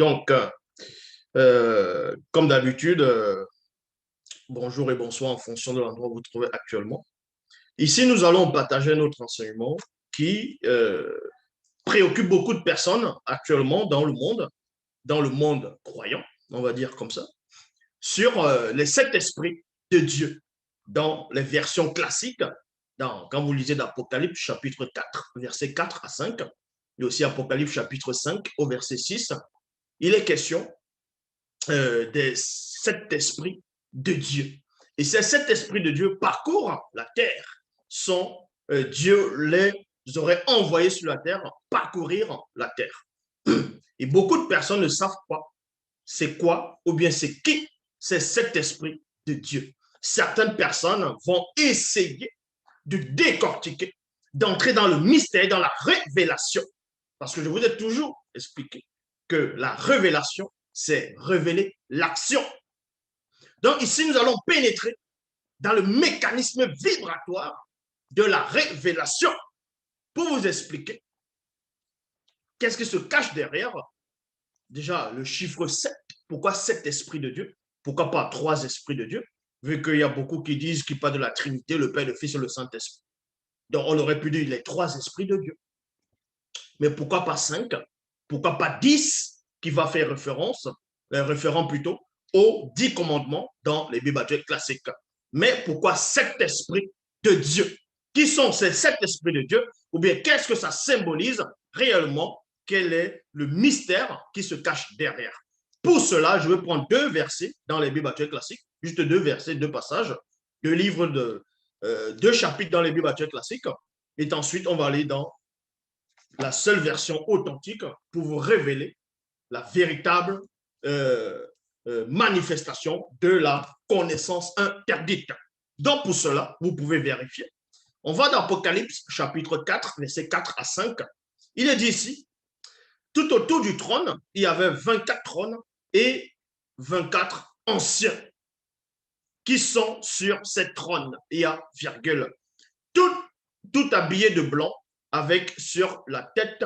Donc, comme d'habitude, bonjour et bonsoir en fonction de l'endroit où vous vous trouvez actuellement. Ici, nous allons partager notre enseignement qui préoccupe beaucoup de personnes actuellement dans le monde croyant, on va dire comme ça, sur les sept esprits de Dieu dans les versions classiques. Quand vous lisez l'Apocalypse chapitre 4, versets 4 à 5, et aussi Apocalypse chapitre 5 au verset 6, il est question des sept esprits de Dieu. Et ces sept esprits de Dieu parcourent la terre. Dieu les aurait envoyés sur la terre parcourir la terre. Et beaucoup de personnes ne savent pas c'est quoi ou bien c'est qui ces sept esprits de Dieu. Certaines personnes vont essayer de décortiquer, d'entrer dans le mystère, dans la révélation. Parce que je vous ai toujours expliqué que la révélation, c'est révéler l'action. Donc ici, nous allons pénétrer dans le mécanisme vibratoire de la révélation pour vous expliquer qu'est-ce qui se cache derrière. Déjà, le chiffre 7. Pourquoi 7 esprits de Dieu? Pourquoi pas 3 esprits de Dieu? Vu qu'il y a beaucoup qui disent qu'il parle de la Trinité, le Père, le Fils et le Saint-Esprit. Donc, on aurait pu dire les 3 esprits de Dieu. Mais pourquoi pas 5? Pourquoi pas 10 qui va faire référent plutôt aux 10 commandements dans les Bibles classiques? Mais pourquoi 7 esprits de Dieu? Qui sont ces 7 esprits de Dieu? Ou bien qu'est-ce que ça symbolise réellement? Quel est le mystère qui se cache derrière? Pour cela, je vais prendre 2 versets dans les Bibles classiques, juste 2 versets, 2 passages, 2 livres de 2 chapitres dans les Bibles classiques. Et ensuite, on va aller dans la seule version authentique pour vous révéler la véritable manifestation de la connaissance interdite. Donc, pour cela, vous pouvez vérifier. On va dans Apocalypse chapitre 4, versets 4 à 5. Il est dit ici, tout autour du trône, il y avait 24 trônes et 24 anciens qui sont sur ces trônes. Il y a virgule. Tout habillé de blanc avec sur la tête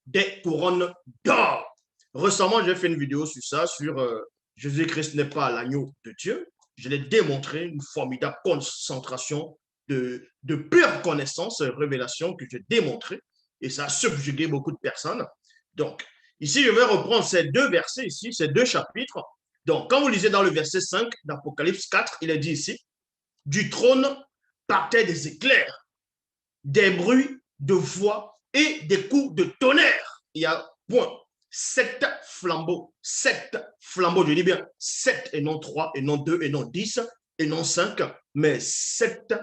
des couronnes d'or. Récemment, j'ai fait une vidéo sur ça, sur Jésus-Christ n'est pas l'agneau de Dieu. Je l'ai démontré, une formidable concentration de pure connaissance, révélation que j'ai démontré, et ça a subjugué beaucoup de personnes. Donc, ici, je vais reprendre ces 2 versets ici, ces 2 chapitres. Donc, quand vous lisez dans le verset 5 d'Apocalypse 4, il est dit ici, du trône partaient des éclairs, des bruits de voix et des coups de tonnerre. Il y a point. 7 flambeaux, je dis bien 7 et non 3 et non 2 et non 10 et non 5, mais 7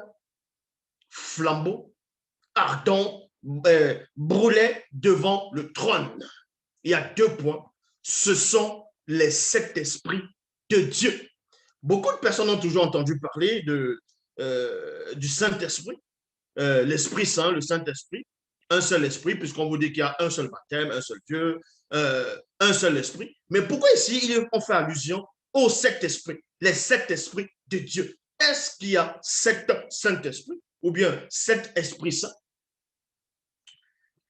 flambeaux ardents brûlaient devant le trône. Il y a 2 points. Ce sont les 7 esprits de Dieu. Beaucoup de personnes ont toujours entendu parler du Saint-Esprit, l'Esprit Saint, le Saint-Esprit, un seul esprit, puisqu'on vous dit qu'il y a un seul baptême, un seul Dieu, un seul esprit. Mais pourquoi ici on fait allusion aux 7 esprits, les 7 esprits de Dieu? Est-ce qu'il y a 7 Saint-Esprits ou bien 7 esprits saints?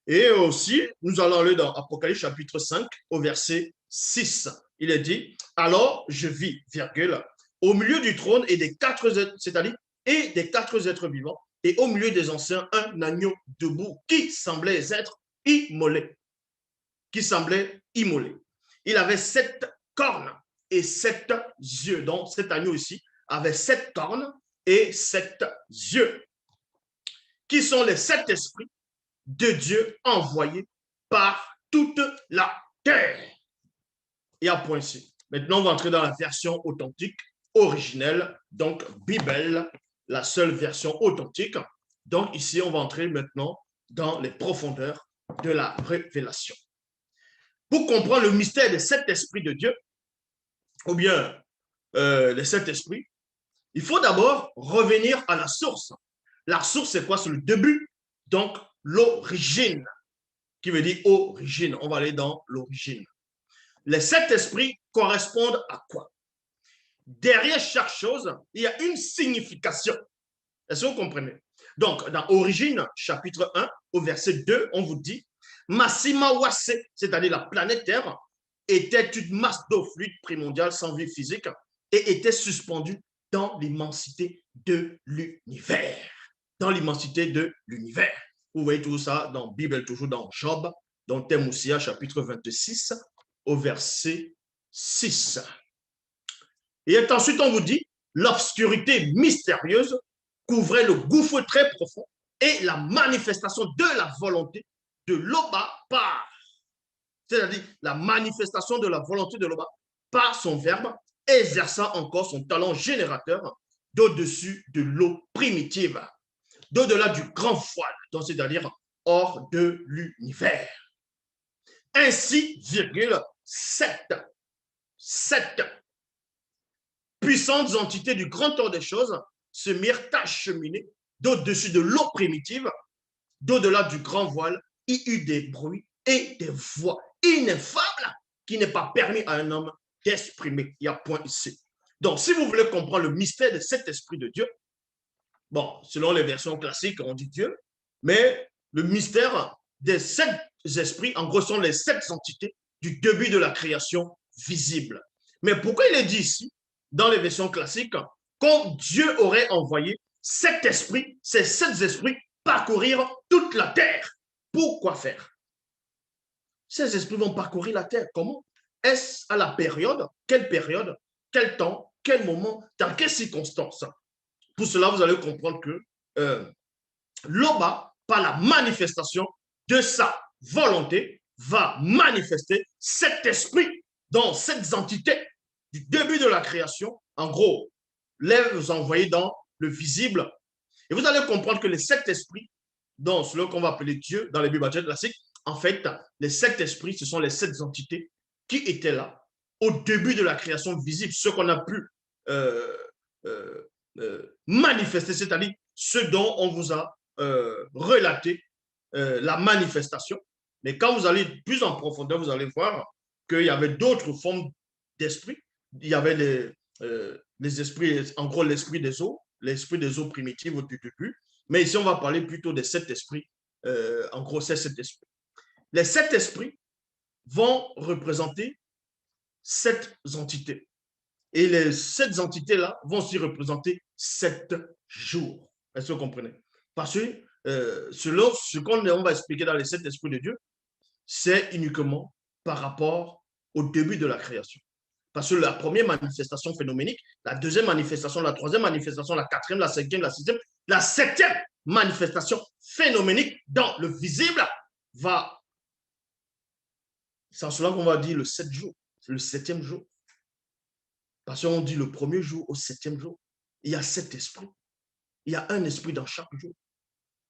Et aussi, nous allons aller dans Apocalypse chapitre 5 au verset 6. Il est dit, alors je vis, virgule, au milieu du trône et des 4 êtres, c'est-à-dire et des 4 êtres vivants, et au milieu des anciens, un agneau debout qui semblait être immolé. Il avait 7 cornes et 7 yeux. Donc, cet agneau ici avait 7 cornes et 7 yeux. Qui sont les 7 esprits de Dieu envoyés par toute la terre. Et à point ici. Maintenant, on va entrer dans la version authentique, originelle, donc Bible, la seule version authentique. Donc ici, on va entrer maintenant dans les profondeurs de la révélation. Pour comprendre le mystère des 7 esprits de Dieu, ou bien les 7 esprits, il faut d'abord revenir à la source. La source, c'est quoi? C'est le début, donc l'origine, qui veut dire origine. On va aller dans l'origine. Les 7 esprits correspondent à quoi? Derrière chaque chose, il y a une signification. Est-ce que vous comprenez? Donc, dans Origine, chapitre 1, au verset 2, on vous dit Massima Wase, c'est-à-dire la planète Terre, était une masse d'eau fluide primordiale sans vie physique et était suspendue dans l'immensité de l'univers. Dans l'immensité de l'univers. Vous voyez tout ça dans la Bible, toujours dans Job, dans le thème aussi, chapitre 26, au verset 6. Et ensuite, on vous dit, l'obscurité mystérieuse couvrait le gouffre très profond et la manifestation de la volonté de l'Oba par, c'est-à-dire la manifestation de la volonté de l'Oba par son verbe, exerçant encore son talent générateur d'au-dessus de l'eau primitive, d'au-delà du grand voile, c'est-à-dire hors de l'univers. Ainsi, virgule, sept puissantes entités du grand ordre des choses se mirent à cheminer d'au-dessus de l'eau primitive, d'au-delà du grand voile, il y eut des bruits et des voix ineffables qui n'est pas permis à un homme d'exprimer. Il y a point ici. Donc, si vous voulez comprendre le mystère de cet esprit de Dieu, bon, selon les versions classiques, on dit Dieu, mais le mystère des 7 esprits, en gros, sont les 7 entités du début de la création visible. Mais pourquoi il est dit ici, dans les versions classiques, quand Dieu aurait envoyé 7 esprits, ces 7 esprits parcourir toute la terre? Pourquoi faire? Ces esprits vont parcourir la terre. Comment? Est-ce à la période? Quel temps? Quel moment? Dans quelles circonstances? Pour cela, vous allez comprendre que l'Oba, par la manifestation de sa volonté, va manifester cet esprit dans cette entité du début de la création. En gros, les envoyer dans le visible. Et vous allez comprendre que les 7 esprits, dans ce qu'on va appeler Dieu, dans les Bibles classiques, en fait, les 7 esprits, ce sont les 7 entités qui étaient là au début de la création visible, ce qu'on a pu manifester, c'est-à-dire ce dont on vous a relaté la manifestation. Mais quand vous allez plus en profondeur, vous allez voir qu'il y avait d'autres formes d'esprit. Il y avait les esprits, en gros l'esprit des eaux primitives au début. Mais ici, on va parler plutôt des 7 esprits. En gros, c'est 7 esprits. Les 7 esprits vont représenter 7 entités. Et les 7 entités-là vont aussi représenter 7 jours. Est-ce que vous comprenez? Parce que selon ce qu'on va expliquer dans les 7 esprits de Dieu, c'est uniquement par rapport au début de la création. Parce que la première manifestation phénoménique, la deuxième manifestation, la troisième manifestation, la quatrième, la cinquième, la sixième, la septième manifestation phénoménique dans le visible va. C'est en cela qu'on va dire le 7 jours, le 7e jour. Parce qu'on dit le premier jour au 7e jour, il y a 7 esprits. Il y a un esprit dans chaque jour.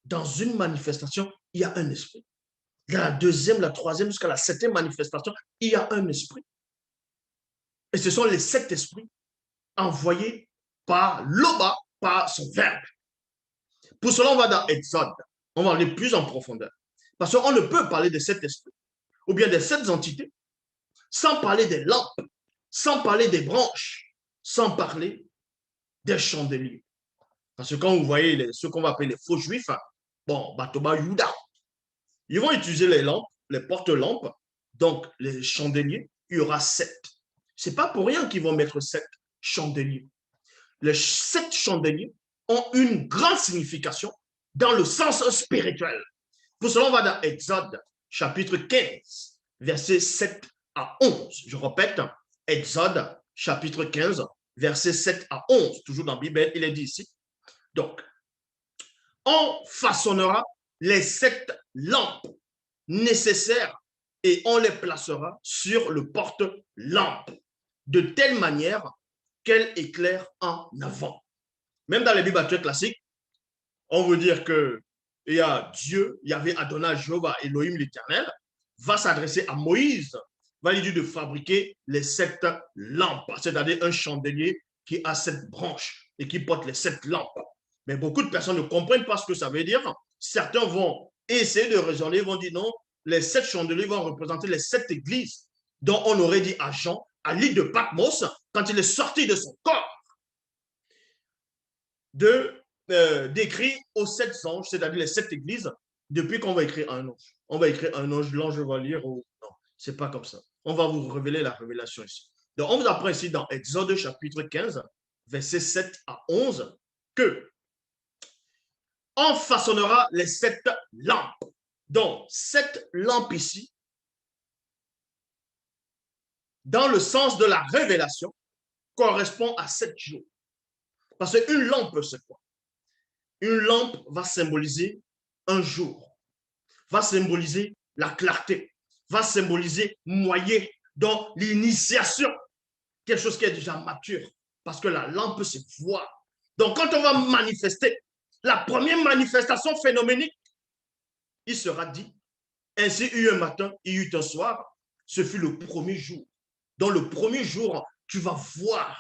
Dans une manifestation, il y a un esprit. Dans la deuxième, la troisième, jusqu'à la 7e manifestation, il y a un esprit. Et ce sont les 7 esprits envoyés par l'Oba, par son verbe. Pour cela, on va dans Exode. On va aller plus en profondeur. Parce qu'on ne peut parler de 7 esprits, ou bien des 7 entités, sans parler des lampes, sans parler des branches, sans parler des chandeliers. Parce que quand vous voyez ce qu'on va appeler les faux juifs, bon, Batoba Yuda, ils vont utiliser les lampes, les porte-lampes, donc les chandeliers, il y aura 7. Ce n'est pas pour rien qu'ils vont mettre 7 chandeliers. Les 7 chandeliers ont une grande signification dans le sens spirituel. Pour cela, on va dans Exode, chapitre 15, versets 7 à 11. Je répète, Exode, chapitre 15, versets 7 à 11. Toujours dans la Bible, il est dit ici. Donc, on façonnera les 7 lampes nécessaires et on les placera sur le porte-lampe de telle manière qu'elles éclairent en avant. Même dans les Bibles classiques, on veut dire que il y a Dieu, il y avait Adonai, Jéhovah, Elohim l'Éternel, va s'adresser à Moïse, va lui dire de fabriquer les 7 lampes, c'est-à-dire un chandelier qui a 7 branches et qui porte les 7 lampes. Mais beaucoup de personnes ne comprennent pas ce que ça veut dire. Certains vont essayer de raisonner, vont dire non, les 7 chandeliers vont représenter les 7 églises dont on aurait dit à Jean, à l'île de Patmos, quand il est sorti de son corps, d'écrire aux 7 anges, c'est-à-dire les 7 églises, depuis qu'on va écrire un ange. On va écrire un ange, l'ange va lire, ou non, c'est pas comme ça. On va vous révéler la révélation ici. Donc, on vous apprend ici dans Exode chapitre 15, versets 7 à 11, que on façonnera les 7 lampes. Donc, 7 lampes ici, dans le sens de la révélation, correspond à 7 jours. Parce qu'une lampe, c'est quoi? Une lampe va symboliser un jour, va symboliser la clarté, va symboliser noyer dans l'initiation, quelque chose qui est déjà mature. Parce que la lampe, c'est voir. Donc, quand on va manifester, la première manifestation phénoménique, il sera dit, ainsi il y eut un matin, il y eut un soir, ce fut le premier jour. Dans le premier jour, tu vas voir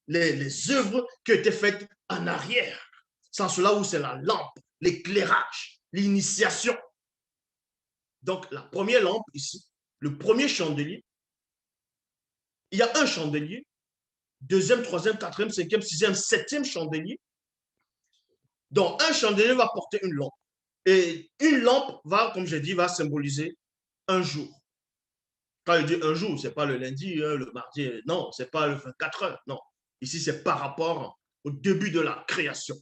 les œuvres qui ont été faites en arrière. C'est en cela où c'est la lampe, l'éclairage, l'initiation. Donc, la première lampe ici, le premier chandelier, il y a un chandelier, deuxième, troisième, quatrième, cinquième, sixième, septième chandelier. Donc, un chandelier va porter une lampe. Et une lampe va, comme j'ai dit, va symboliser un jour. Quand je dis un jour, ce n'est pas le lundi, le mardi, non, ce n'est pas le 24 heures, non. Ici, c'est par rapport au début de la création.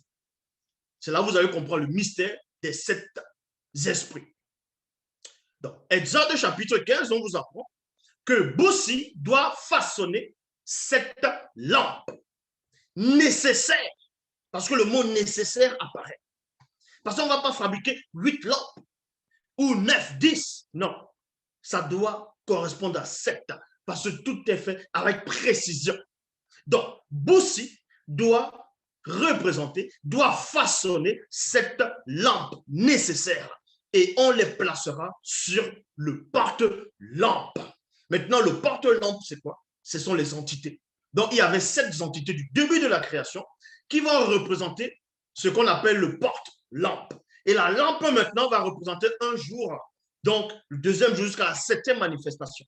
C'est là que vous allez comprendre le mystère des 7 esprits. Donc, Exode chapitre 15, on vous apprend que Boussi doit façonner 7 lampes nécessaires, parce que le mot nécessaire apparaît. Parce qu'on ne va pas fabriquer 8 lampes ou 9, 10, non. Ça doit correspondre à 7, parce que tout est fait avec précision. Donc, Boussi doit représenter, doit façonner 7 lampes nécessaires et on les placera sur le porte-lampe. Maintenant, le porte-lampe, c'est quoi? Ce sont les entités. Donc, il y avait 7 entités du début de la création qui vont représenter ce qu'on appelle le porte-lampe. Et la lampe, maintenant, va représenter un jour, donc le deuxième jour jusqu'à la 7e manifestation.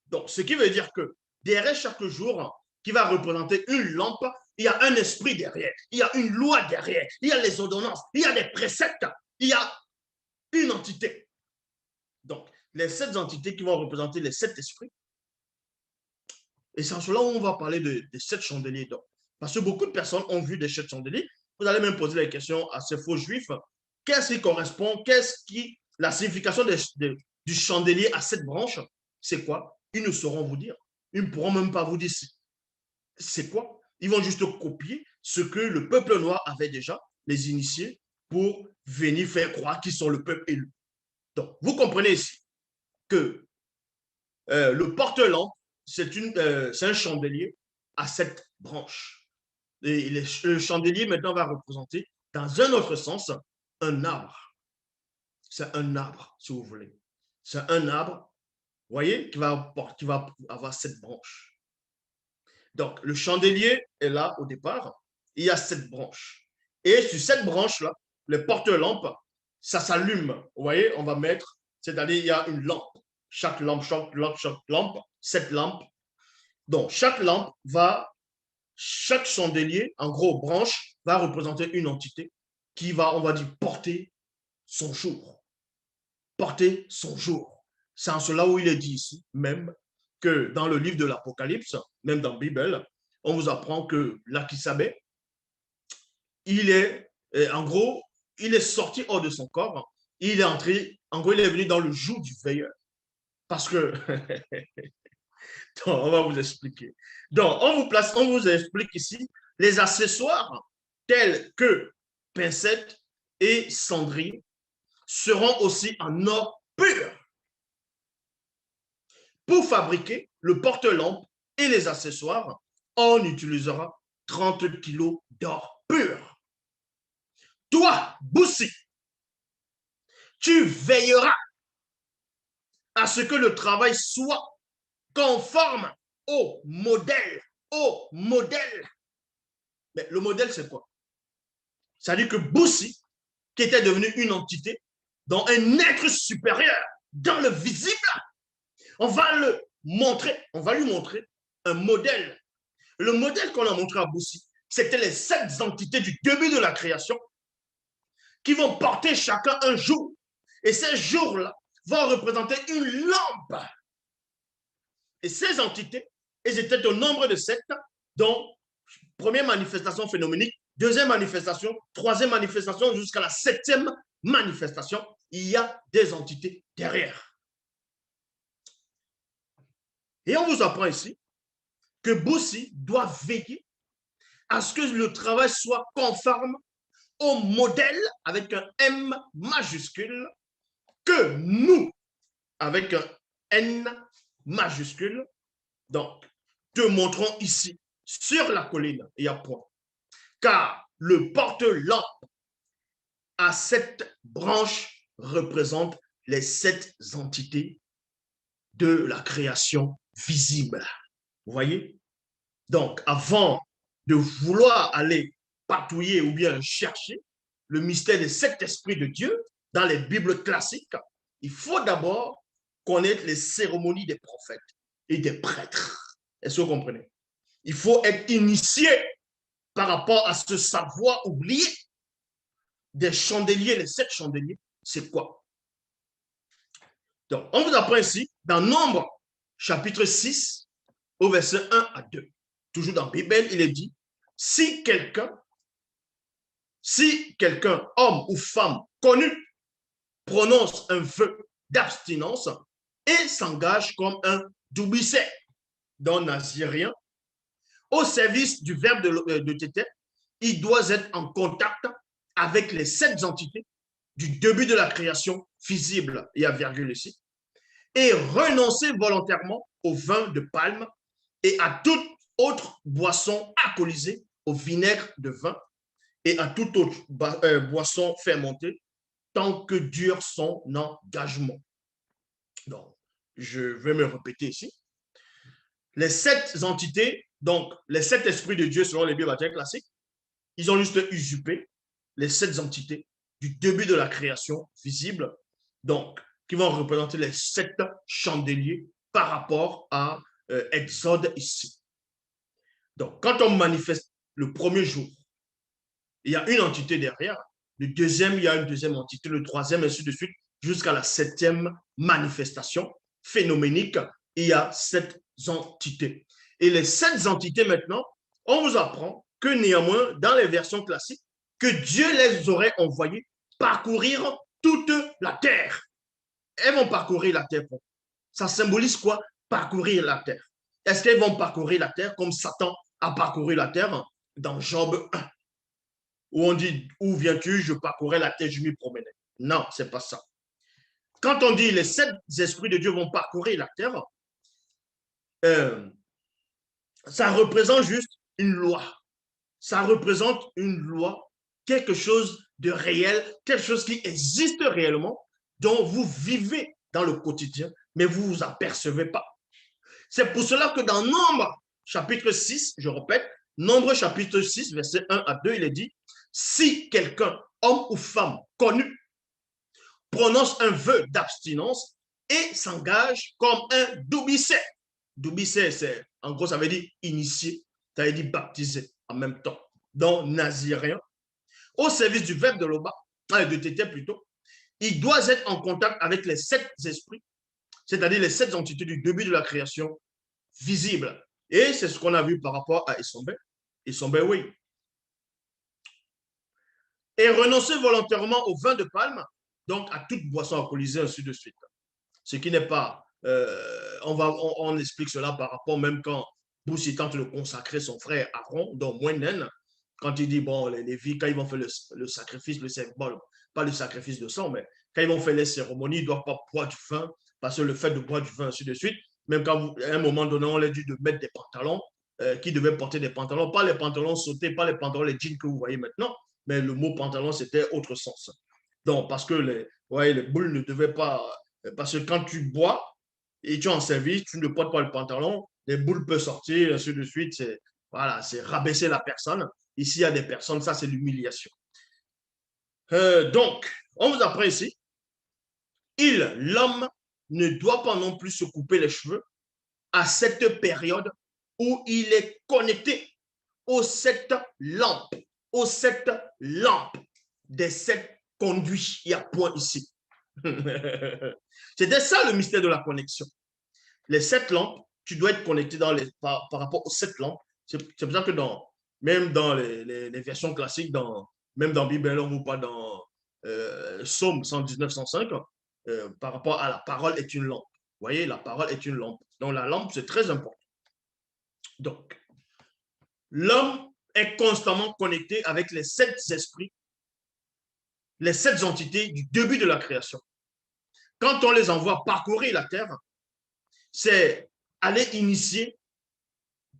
Donc, ce qui veut dire que derrière chaque jour qui va représenter une lampe, il y a un esprit derrière, il y a une loi derrière, il y a les ordonnances, il y a des préceptes, il y a une entité. Donc, les 7 entités qui vont représenter les 7 esprits. Et c'est en cela où on va parler des 7 chandeliers d'or. Parce que beaucoup de personnes ont vu des 7 chandeliers. Vous allez même poser la question à ces faux juifs. Qu'est-ce qui correspond? La signification du chandelier à 7 branches, c'est quoi? Ils ne sauront vous dire. Ils ne pourront même pas vous dire c'est quoi. Ils vont juste copier ce que le peuple noir avait déjà, les initiés, pour venir faire croire qu'ils sont le peuple élu. Donc, vous comprenez ici que le porte-lampe, c'est un chandelier à 7 branches. Et le chandelier, maintenant, va représenter, dans un autre sens, un arbre. C'est un arbre, si vous voulez. C'est un arbre, vous voyez, qui va avoir 7 branches. Donc, le chandelier est là au départ. Il y a 7 branches. Et sur cette branche-là, le porte-lampe, ça s'allume. Vous voyez, on va mettre, c'est-à-dire il y a une lampe. Chaque lampe, 7 lampes. Donc, chaque chandelier, en gros, branche, va représenter une entité qui va, on va dire, porter son jour. Porter son jour. C'est en cela où il est dit ici, même, que dans le livre de l'Apocalypse, même dans la Bible, on vous apprend que l'Akisabé, en gros, il est sorti hors de son corps, il est entré, en gros, il est venu dans le joug du veilleur. Parce que, on va vous expliquer. Donc, on vous explique ici les accessoires tels que pincettes et cendriers seront aussi en or pur. Pour fabriquer le porte-lampe et les accessoires, on utilisera 30 kilos d'or pur. Toi, Boussi, tu veilleras à ce que le travail soit conforme au modèle. Au modèle. Mais le modèle, c'est quoi? C'est-à-dire que Boussi, qui était devenu une entité, dans un être supérieur, dans le visible, on va lui montrer un modèle. Le modèle qu'on a montré à Boussi, c'était les 7 entités du début de la création qui vont porter chacun un jour. Et ces jours-là vont représenter une lampe. Et ces entités, elles étaient au nombre de 7, dont première manifestation phénoménique, deuxième manifestation, troisième manifestation, jusqu'à la septième manifestation, il y a des entités derrière. Et on vous apprend ici que Boussi doit veiller à ce que le travail soit conforme au modèle avec un M majuscule que nous, avec un N majuscule, donc, te montrons ici, sur la colline, il y a point. Car le porte-lampe à 7 branches représente les 7 entités de la création visible. Vous voyez? Donc, avant de vouloir aller patouiller ou bien chercher le mystère des 7 esprits de Dieu dans les Bibles classiques, il faut d'abord connaître les cérémonies des prophètes et des prêtres. Est-ce que vous comprenez? Il faut être initié par rapport à ce savoir oublié des chandeliers, les 7 chandeliers. C'est quoi? Donc, on vous apprend ici, dans Nombre, chapitre 6, au verset 1 à 2. Toujours dans la Bible, il est dit, si quelqu'un, homme ou femme connu, prononce un vœu d'abstinence et s'engage comme un doubicet, dans Nazirien, au service du verbe de Tété, il doit être en contact avec les 7 entités du début de la création visible, il y a virgule ici, et renoncer volontairement au vin de palme et à toute autre boisson alcoolisée, au vinaigre de vin et à toute autre boisson fermentée, tant que dure son engagement. Donc, je vais me répéter ici. Les 7 entités, donc les 7 esprits de Dieu selon les Bibles classiques, ils ont juste usurpé les 7 entités du début de la création visible, donc qui vont représenter les 7 chandeliers par rapport à Exode ici. Donc, quand on manifeste le premier jour, il y a une entité derrière, le deuxième, il y a une deuxième entité, le troisième, ainsi de suite, jusqu'à la 7e manifestation phénoménique, il y a 7 entités. Et les 7 entités maintenant, on vous apprend que néanmoins, dans les versions classiques, que Dieu les aurait envoyées parcourir toute la terre. Elles vont parcourir la terre. Ça symbolise quoi? Parcourir la terre. Est-ce qu'elles vont parcourir la terre comme Satan a parcouru la terre dans Job 1, où on dit, où viens-tu? Je parcourais la terre, je m'y promenais. Non, c'est pas ça. Quand on dit les 7 esprits de Dieu vont parcourir la terre, ça représente juste une loi. Ça représente une loi, quelque chose de réel, quelque chose qui existe réellement, dont vous vivez dans le quotidien, mais vous ne vous apercevez pas. C'est pour cela que dans Nombre, chapitre 6, je répète, Nombre, chapitre 6, verset 1 à 2, il est dit, si quelqu'un, homme ou femme connu, prononce un vœu d'abstinence et s'engage comme un doubicet. Doubicet, c'est, en gros, ça veut dire initié, ça veut dire baptisé en même temps. Donc, nazirien, au service du verbe de Loba, de Tété plutôt, il doit être en contact avec les 7 esprits, c'est-à-dire les 7 entités du début de la création visible. Et c'est ce qu'on a vu par rapport à Essombe. Essombe, oui. Et renoncer volontairement au vin de palme, donc à toute boisson alcoolisée, ainsi de suite. Ce qui n'est pas... on explique cela par rapport même quand Boussi tente de consacrer son frère Aaron, donc Moinen, quand il dit, bon, les Lévites, quand ils vont faire le sacrifice, le symbole, pas le sacrifice de sang, mais quand ils vont faire les cérémonies, ils ne doivent pas boire du vin, parce que le fait de boire du vin, ainsi de suite, même quand à un moment donné, on leur dit de mettre des pantalons, qui devaient porter des pantalons, pas les pantalons sautés, pas les pantalons, les jeans que vous voyez maintenant, mais le mot pantalon, c'était autre sens. Donc, parce que les boules ne devaient pas, parce que quand tu bois et tu es en service, tu ne portes pas le pantalon, les boules peuvent sortir, ainsi de suite, voilà, c'est rabaisser la personne. Ici, il y a des personnes, ça, c'est l'humiliation. Donc, on vous apprend ici, l'homme, ne doit pas non plus se couper les cheveux à cette période où il est connecté aux 7 lampes, des 7 conduits. Il y a point ici. C'était ça le mystère de la connexion. Les 7 lampes tu dois être connecté par rapport aux 7 lampes. C'est pour ça que même dans les versions classiques, même dans Bible, on ne voit pas dans Psaume 119, 105, par rapport à la parole est une lampe. Vous voyez, la parole est une lampe. Donc la lampe, c'est très important. Donc, l'homme est constamment connecté avec les 7 esprits, les 7 entités du début de la création. Quand on les envoie parcourir la terre, c'est aller initier,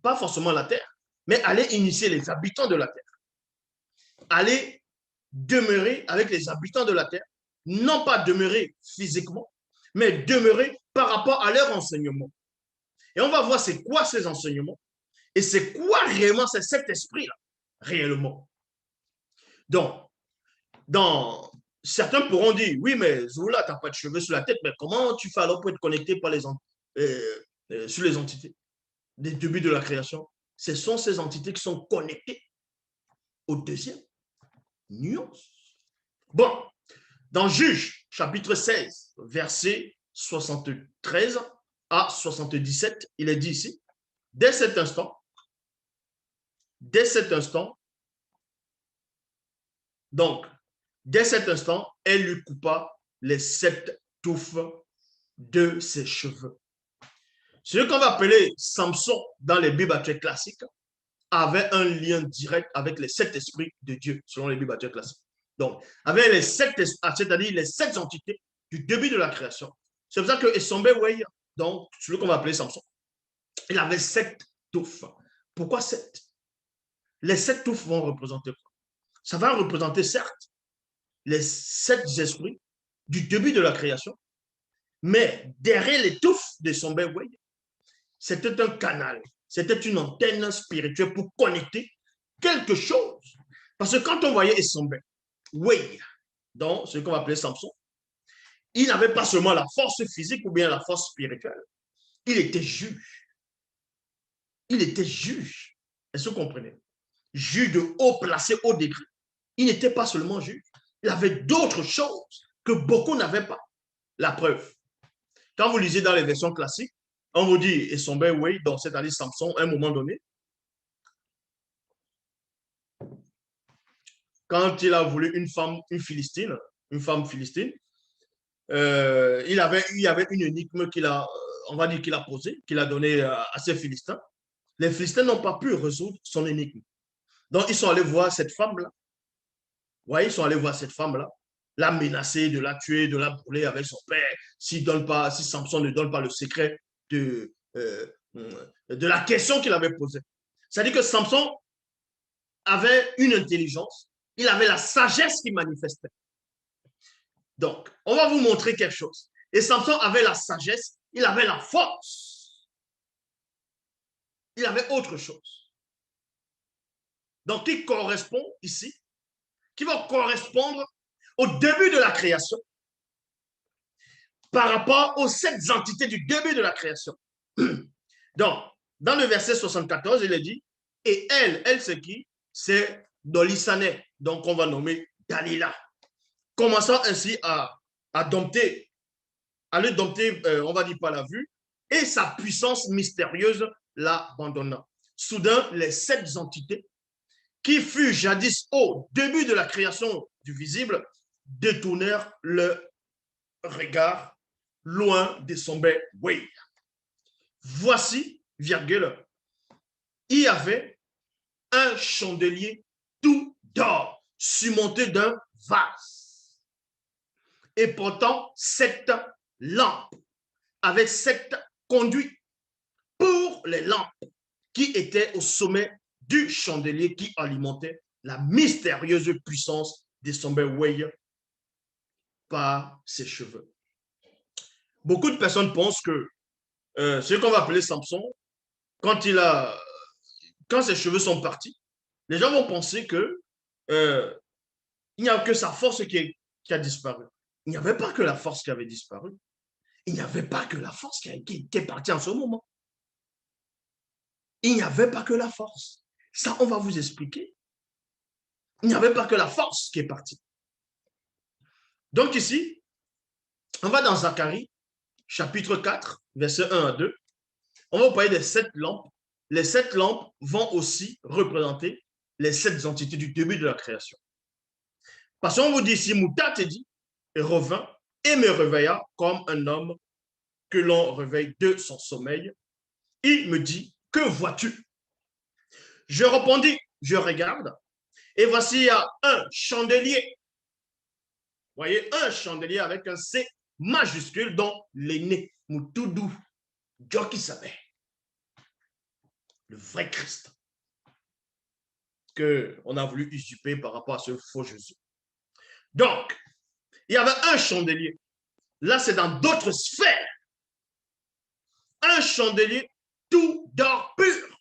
pas forcément la terre, mais aller initier les habitants de la terre. Aller demeurer avec les habitants de la terre, non pas demeurer physiquement, mais demeurer par rapport à leur enseignement. Et on va voir c'est quoi ces enseignements et c'est quoi réellement c'est cet esprit-là, réellement. Donc, certains pourront dire, oui, mais Zoula, tu n'as pas de cheveux sur la tête, mais comment tu fais alors pour être connecté sur les entités des débuts de la création? Ce sont ces entités qui sont connectées au deuxième nuance. Bon, dans Juge, chapitre 16, verset 73 à 77, il est dit ici, dès cet instant, donc, dès cet instant, elle lui coupa les 7 touffes de ses cheveux. Ce qu'on va appeler Samson dans les Bibles actuelles classiques avait un lien direct avec les 7 esprits de Dieu, selon les Bibles actuelles classiques. Donc, avec les 7, c'est-à-dire les 7 entités du début de la création. C'est pour ça que Esombe Wey, donc celui qu'on va appeler Samson, il avait 7 touffes. Pourquoi 7? Les 7 touffes vont représenter quoi? Ça va représenter, certes, les 7 esprits du début de la création, mais derrière les touffes de Esombe Wey, c'était un canal, c'était une antenne spirituelle pour connecter quelque chose. Parce que quand on voyait Esombe Wey, donc ce qu'on va appeler Samson, il n'avait pas seulement la force physique ou bien la force spirituelle, il était juge. Il était juge. Est-ce que vous comprenez? Juge de haut placé, haut degré. Il n'était pas seulement juge. Il avait d'autres choses que beaucoup n'avaient pas. La preuve. Quand vous lisez dans les versions classiques, on vous dit Esombe Wey, donc c'est-à-dire Samson, à un moment donné, quand il a voulu une femme philistine, il y avait une énigme on va dire qu'il a posée, qu'il a donnée à ces Philistins. Les Philistins n'ont pas pu résoudre son énigme. Donc, ils sont allés voir cette femme-là. Ouais, ils sont allés voir cette femme-là, la menacer, de la tuer, de la brûler avec son père, si Samson ne donne pas le secret de la question qu'il avait posée. C'est-à-dire que Samson avait une intelligence, il avait la sagesse qui manifestait. Donc, on va vous montrer quelque chose. Et Samson avait la sagesse, il avait la force. Il avait autre chose. Donc, qui correspond ici, qui va correspondre au début de la création par rapport aux 7 entités du début de la création. Donc, dans le verset 74, il est dit, et elle c'est qui? C'est Dolisane, donc on va nommer Dalila. Commençant ainsi à dompter, le dompter, on va dire par la vue, et sa puissance mystérieuse l'abandonna. Soudain, les 7 entités qui furent jadis au début de la création du visible détournèrent le regard loin de son Wey. Voici, virgule, il y avait un chandelier tout d'or surmonté d'un vase et portant 7 lampes avec 7 conduits pour les lampes qui étaient au sommet du chandelier qui alimentait la mystérieuse puissance de son Wey par ses cheveux. Beaucoup de personnes pensent que ce qu'on va appeler Samson, quand ses cheveux sont partis, les gens vont penser que il n'y a que sa force qui a disparu. Il n'y avait pas que la force qui avait disparu. Il n'y avait pas que la force qui est partie en ce moment. Il n'y avait pas que la force. Ça, on va vous expliquer. Il n'y avait pas que la force qui est partie. Donc ici, on va dans Zacharie, chapitre 4, versets 1 à 2. on va parler des 7 lampes. Les 7 lampes vont aussi représenter les 7 entités du début de la création. Parce qu'on vous dit ici, Mouta te dit, et revint et me réveilla comme un homme que l'on réveille de son sommeil. Il me dit, que vois-tu? Je répondis, je regarde, et voici, il y a un chandelier. Vous voyez, un chandelier avec un C majuscule, dont l'aîné, Moutoudou, Djoki Sabé, le vrai Christ, qu'on a voulu usurper par rapport à ce faux Jésus. Donc, il y avait un chandelier. Là, c'est dans d'autres sphères. Un chandelier tout d'or pur,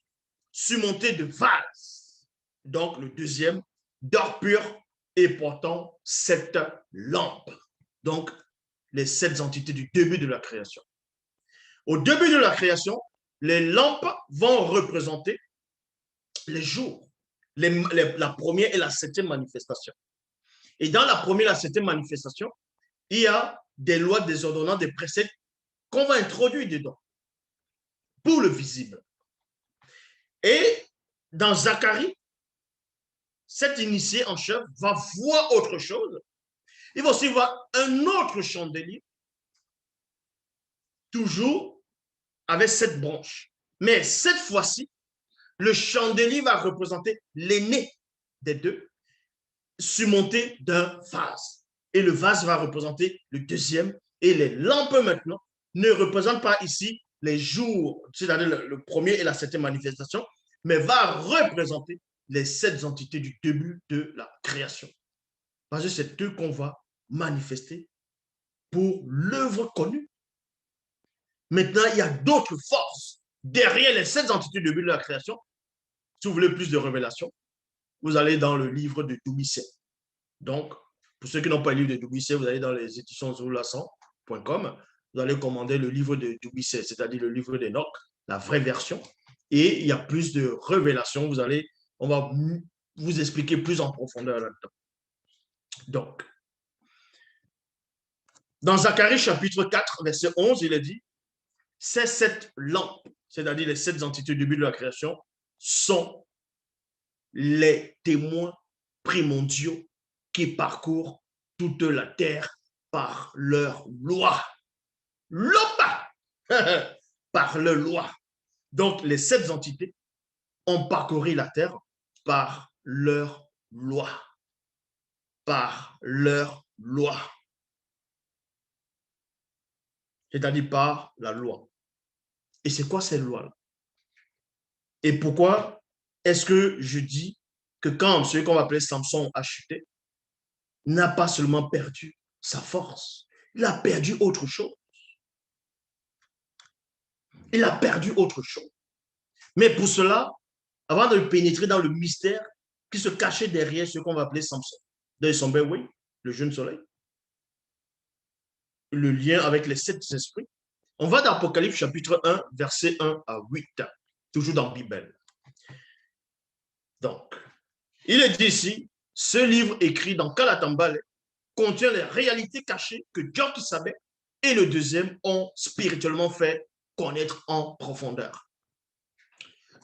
surmonté de vases. Donc, le deuxième, d'or pur et portant 7 lampes. Donc, les 7 entités du début de la création. Au début de la création, les lampes vont représenter les jours, la première et la 7e manifestation. Et dans la première et la 7e manifestation, il y a des lois, des ordonnances, des préceptes qu'on va introduire dedans pour le visible. Et dans Zacharie, cet initié en chef va voir autre chose. Il va aussi voir un autre chandelier, toujours avec 7 branches. Mais cette fois-ci, le chandelier va représenter l'aîné des deux, surmonté d'un vase. Et le vase va représenter le deuxième. Et les lampes maintenant ne représentent pas ici les jours, c'est-à-dire le premier et la 7e manifestation, mais va représenter les 7 entités du début de la création. Parce que c'est eux qu'on va manifester pour l'œuvre connue. Maintenant, il y a d'autres forces derrière les 7 entités du début de la création. Si vous voulez plus de révélations, vous allez dans le livre de Doumbisset. Donc, pour ceux qui n'ont pas le livre de Doumbisset, vous allez dans les éditions zoulassan.com, vous allez commander le livre de Doumbisset, c'est-à-dire le livre d'Enoch, la vraie version. Et il y a plus de révélations. On va vous expliquer plus en profondeur là-dedans. Donc, dans Zacharie chapitre 4, verset 11, il est dit, ces 7 lampes, c'est-à-dire les 7 entités du début de la création, sont les témoins primordiaux qui parcourent toute la terre par leur loi. Lopa par leur loi. Donc, les 7 entités ont parcouru la terre par leur loi. Par leur loi. C'est-à-dire par la loi. Et c'est quoi cette loi-là? Et pourquoi est-ce que je dis que quand celui qu'on va appeler Samson a chuté, n'a pas seulement perdu sa force, il a perdu autre chose. Il a perdu autre chose. Mais pour cela, avant de pénétrer dans le mystère qui se cachait derrière ce qu'on va appeler Samson, dans son oui, le jeune soleil, le lien avec les 7 esprits, on va dans Apocalypse chapitre 1, verset 1 à 8, toujours dans la Bible. Donc, il est dit ici, ce livre écrit dans Kalatambale contient les réalités cachées que Djoki Sabé et le deuxième ont spirituellement fait connaître en profondeur.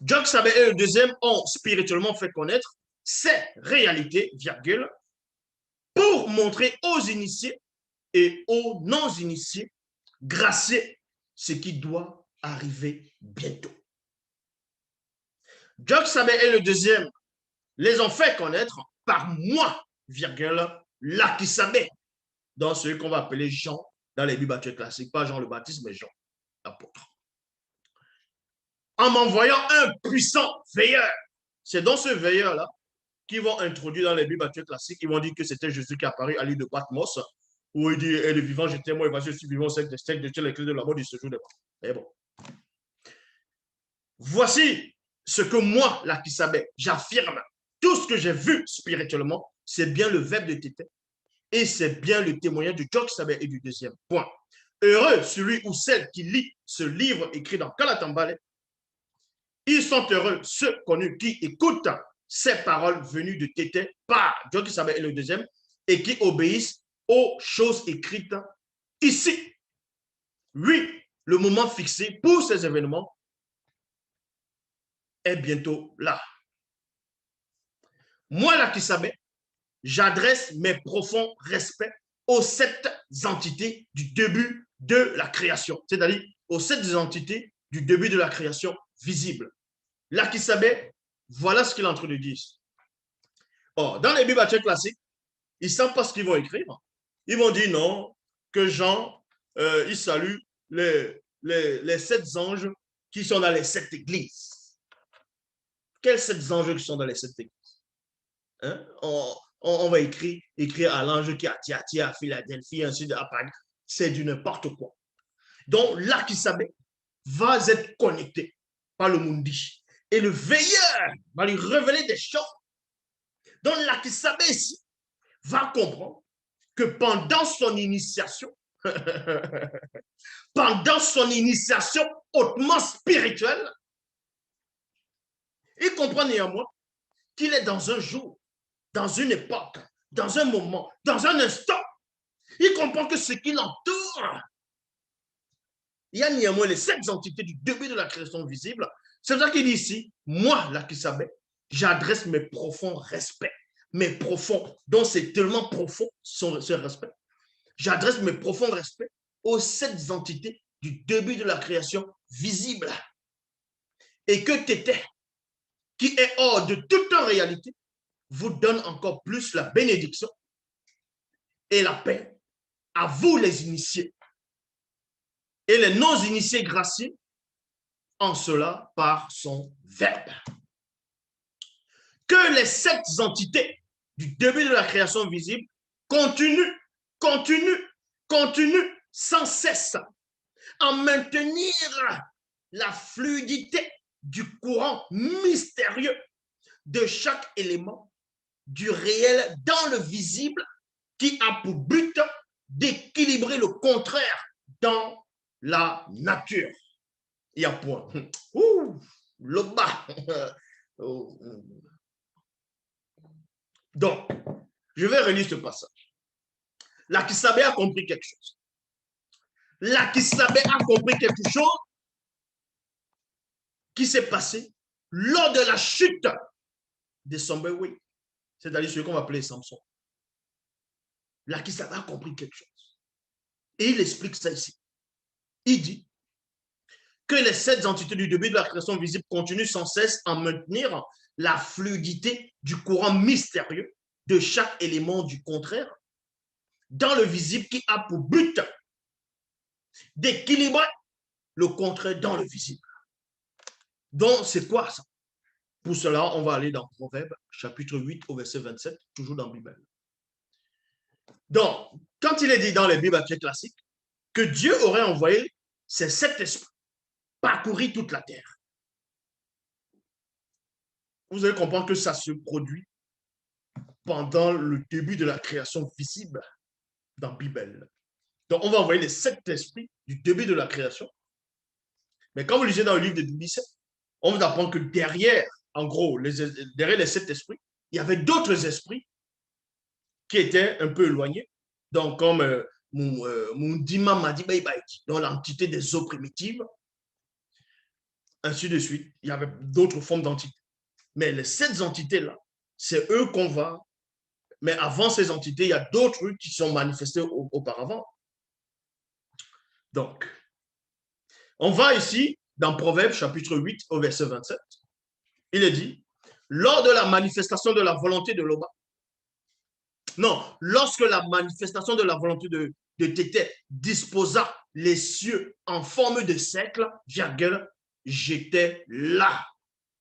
Djoki Sabé et le deuxième ont spirituellement fait connaître ces réalités, virgule, pour montrer aux initiés et aux non-initiés, graciés, ce qui doit arriver bientôt. Djoki Sabé et le deuxième les ont fait connaître par moi, virgule, Lakisabé, dans ce qu'on va appeler Jean, dans les Bibles classiques, pas Jean le Baptiste, mais Jean, l'apôtre. En m'envoyant un puissant veilleur. C'est dans ce veilleur-là qu'ils vont introduire dans les Bibles classiques, ils vont dire que c'était Jésus qui est apparu à l'île de Patmos, où il dit, et le vivant, j'étais moi, et je suis vivant, c'est de les clés de la mort du séjour des morts. Mais bon. Voici ce que moi, Lakisabé, j'affirme. Tout ce que j'ai vu spirituellement, c'est bien le verbe de Tété. Et c'est bien le témoignage du Djoki Sabé et du deuxième. Point. Heureux celui ou celle qui lit ce livre écrit dans Kalatambale. Ils sont heureux ceux connus qui écoutent ces paroles venues de Tété par Djoki Sabé et le deuxième et qui obéissent aux choses écrites ici. Oui, le moment fixé pour ces événements est bientôt là. Moi, là qui savais, j'adresse mes profonds respects aux 7 entités du début de la création, c'est-à-dire aux 7 entités du début de la création visible. Là qui savait, voilà ce qu'il est en train de dire. Or, dans les Bibles classiques, ils ne savent pas ce qu'ils vont écrire. Ils vont dire non, que Jean, il salue les 7 anges qui sont dans les 7 églises. Quels 7 anges qui sont dans les 7 églises? Hein? On va écrire à l'ange qui est à Thyatire, à Philadelphie, ainsi de Paris. C'est du n'importe quoi. Donc, là qui savait, va être connecté par le Mundi. Et le veilleur va lui révéler des choses. Donc, là qui savait ici, va comprendre que pendant son initiation, hautement spirituelle, il comprend néanmoins qu'il est dans un jour, dans une époque, dans un moment, dans un instant. Il comprend que ce qui l'entoure, il y a néanmoins les 7 entités du début de la création visible. C'est ça qu'il dit ici, moi, là qui savais, j'adresse mes profonds respects, mes profonds, donc c'est tellement profond ce respect. J'adresse mes profonds respects aux 7 entités du début de la création visible. Et que Tété, qui est hors de toute réalité, vous donne encore plus la bénédiction et la paix à vous les initiés et les non-initiés graciés, en cela par son verbe. Que les 7 entités du début de la création visible continuent sans cesse à maintenir la fluidité du courant mystérieux de chaque élément du réel dans le visible qui a pour but d'équilibrer le contraire dans la nature. Il y a point. Le bas. Donc, je vais relire ce passage. Lakissabe a compris quelque chose. Lakissabe a compris quelque chose qui s'est passé lors de la chute de Sambewe, c'est-à-dire ce qu'on va appeler Samson. Lakissabe a compris quelque chose. Et il explique ça ici. Il dit que les 7 entités du début de la création visible continuent sans cesse à maintenir la fluidité du courant mystérieux de chaque élément du contraire dans le visible qui a pour but d'équilibrer le contraire dans le visible. Donc, c'est quoi ça? Pour cela, on va aller dans Proverbe, chapitre 8, au verset 27, toujours dans la Bible. Donc, quand il est dit dans les Bibles classiques que Dieu aurait envoyé ses 7 esprits parcourir toute la terre, vous allez comprendre que ça se produit pendant le début de la création visible dans la Bible. Donc, on va envoyer les 7 esprits du début de la création. Mais quand vous lisez dans le livre de Dubicet, on vous apprend que derrière, en gros, derrière les 7 esprits, il y avait d'autres esprits qui étaient un peu éloignés. Donc, comme Mundima Madibaïbaï, dans l'entité des eaux primitives, ainsi de suite. Il y avait d'autres formes d'entités. Mais les 7 entités-là, c'est eux qu'on va. Mais avant ces entités, il y a d'autres qui sont manifestés auparavant. Donc, on va ici dans Proverbe chapitre 8 au verset 27. Il est dit, lors de la manifestation de la volonté de Loba, non, lorsque la manifestation de la volonté de Tété disposa les cieux en forme de cercle, virgule, j'étais là.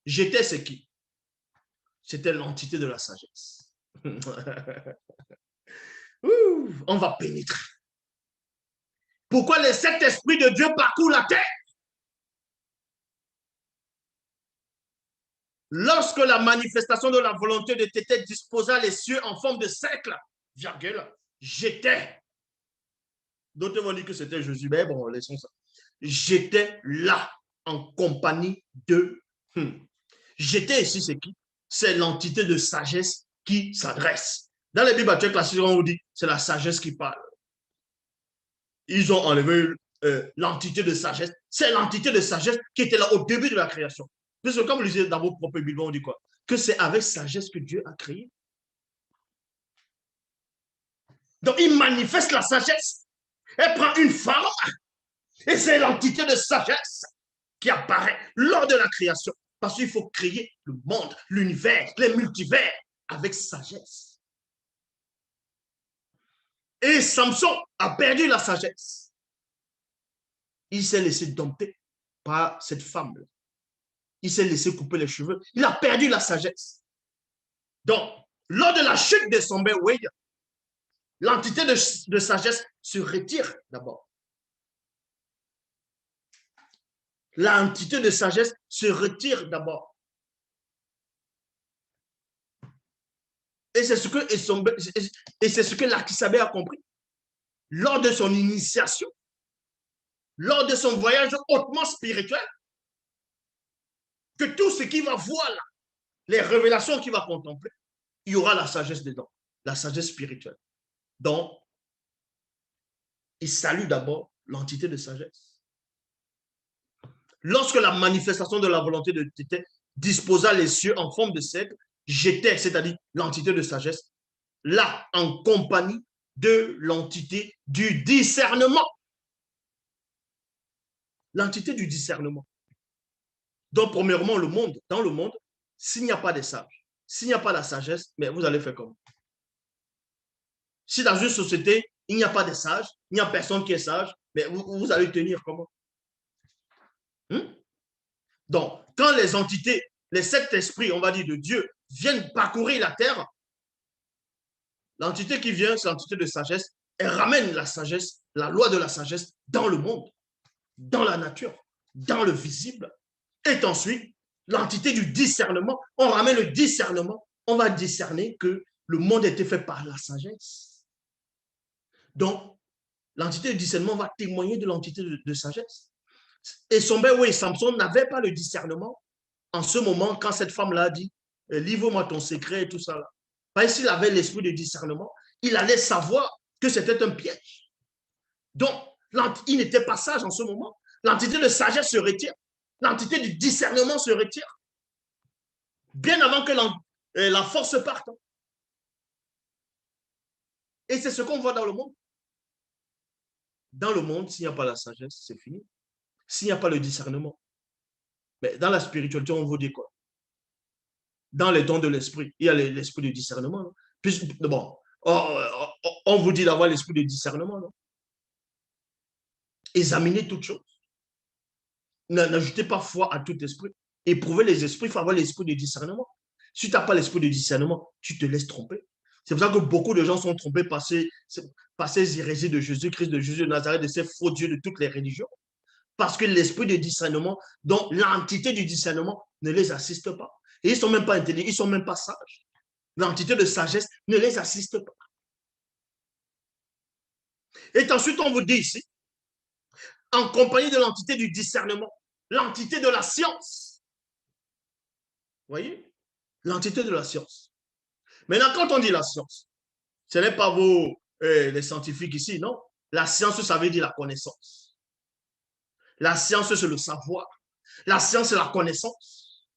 J'étais c'est qui? C'était l'entité de la sagesse. On va pénétrer. Pourquoi les 7 esprits de Dieu parcourent la terre? Lorsque la manifestation de la volonté de Tété disposa les cieux en forme de cercle, virgule, j'étais. D'autres vont dire que c'était Jésus, mais bon, laissons ça. J'étais là, en compagnie de. J'étais ici, c'est qui? C'est l'entité de sagesse qui s'adresse. Dans les Bibles actuelles classiques, on vous dit, c'est la sagesse qui parle. Ils ont enlevé l'entité de sagesse. C'est l'entité de sagesse qui était là au début de la création. Puisque comme vous le lisez dans vos propres Bibles, on dit quoi? Que c'est avec sagesse que Dieu a créé. Donc, il manifeste la sagesse. Elle prend une forme et c'est l'entité de sagesse qui apparaît lors de la création. Parce qu'il faut créer le monde, l'univers, les multivers avec sagesse. Et Samson a perdu la sagesse. Il s'est laissé dompter par cette femme-là. Il s'est laissé couper les cheveux. Il a perdu la sagesse. Donc, lors de la chute de son père Wade, l'entité de sagesse se retire d'abord. L'entité de sagesse se retire d'abord. Et c'est ce que Lakisabé a compris. Lors de son initiation, lors de son voyage hautement spirituel, que tout ce qu'il va voir là, les révélations qu'il va contempler, il y aura la sagesse dedans, la sagesse spirituelle. Donc, il salue d'abord l'entité de sagesse. Lorsque la manifestation de la volonté de Tété disposa les cieux en forme de cercle, j'étais, c'est-à-dire l'entité de sagesse, là en compagnie de l'entité du discernement. L'entité du discernement. Donc, premièrement, dans le monde, s'il n'y a pas de sages, s'il n'y a pas la sagesse, mais vous allez faire comment? Si dans une société, il n'y a pas de sages, il n'y a personne qui est sage, mais vous allez tenir comment? Donc, quand les entités, les sept esprits, on va dire, de Dieu, viennent parcourir la terre, l'entité qui vient, c'est l'entité de sagesse, elle ramène la sagesse, la loi de la sagesse dans le monde, dans la nature, dans le visible. Et ensuite, l'entité du discernement, on ramène le discernement, on va discerner que le monde a été fait par la sagesse. Donc, l'entité du discernement va témoigner de l'entité de sagesse. Et Samson n'avait pas le discernement en ce moment quand cette femme-là a dit livre-moi ton secret et tout ça. Là. Parce qu'il avait l'esprit de discernement, il allait savoir que c'était un piège. Donc, il n'était pas sage en ce moment. L'entité de sagesse se retire. L'entité du discernement se retire. Bien avant que la force parte. Et c'est ce qu'on voit dans le monde. Dans le monde, s'il n'y a pas la sagesse, c'est fini. S'il n'y a pas le discernement. Mais dans la spiritualité, on vous dit quoi? Dans les dons de l'esprit, il y a l'esprit de discernement. Non? Puis, bon, on vous dit d'avoir l'esprit de discernement. Non? Examinez toutes choses. N'ajoutez pas foi à tout esprit. Éprouvez les esprits, il faut avoir l'esprit de discernement. Si tu n'as pas l'esprit de discernement, tu te laisses tromper. C'est pour ça que beaucoup de gens sont trompés par ces hérésies de Jésus-Christ, de Jésus de Nazareth, de ces faux dieux de toutes les religions. Parce que l'esprit de discernement, dont l'entité du discernement ne les assiste pas. Et ils ne sont même pas intelligents, ils ne sont même pas sages. L'entité de sagesse ne les assiste pas. Et ensuite, on vous dit ici, en compagnie de l'entité du discernement, l'entité de la science. Vous voyez? L'entité de la science. Maintenant, quand on dit la science, ce n'est pas vous, les scientifiques ici, non. La science, ça veut dire la connaissance. La science, c'est le savoir. La science, c'est la connaissance.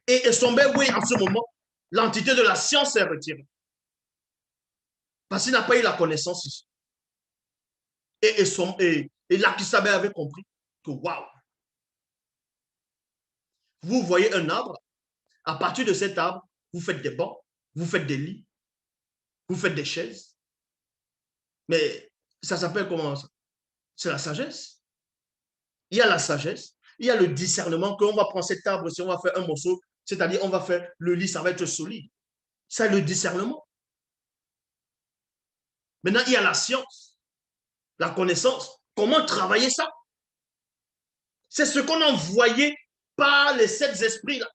Et oui, en ce moment, l'entité de la science est retirée. Parce qu'il n'a pas eu la connaissance ici. Et Lakisabé avait compris que, waouh, vous voyez un arbre, à partir de cet arbre, vous faites des bancs, vous faites des lits, vous faites des chaises. Mais ça s'appelle comment ça? C'est la sagesse. Il y a la sagesse, il y a le discernement qu'on va prendre cet arbre, si on va faire un morceau, c'est-à-dire on va faire le lit, ça va être solide. C'est le discernement. Maintenant, il y a la science, la connaissance. Comment travailler ça? C'est ce qu'on a envoyé par les sept esprits-là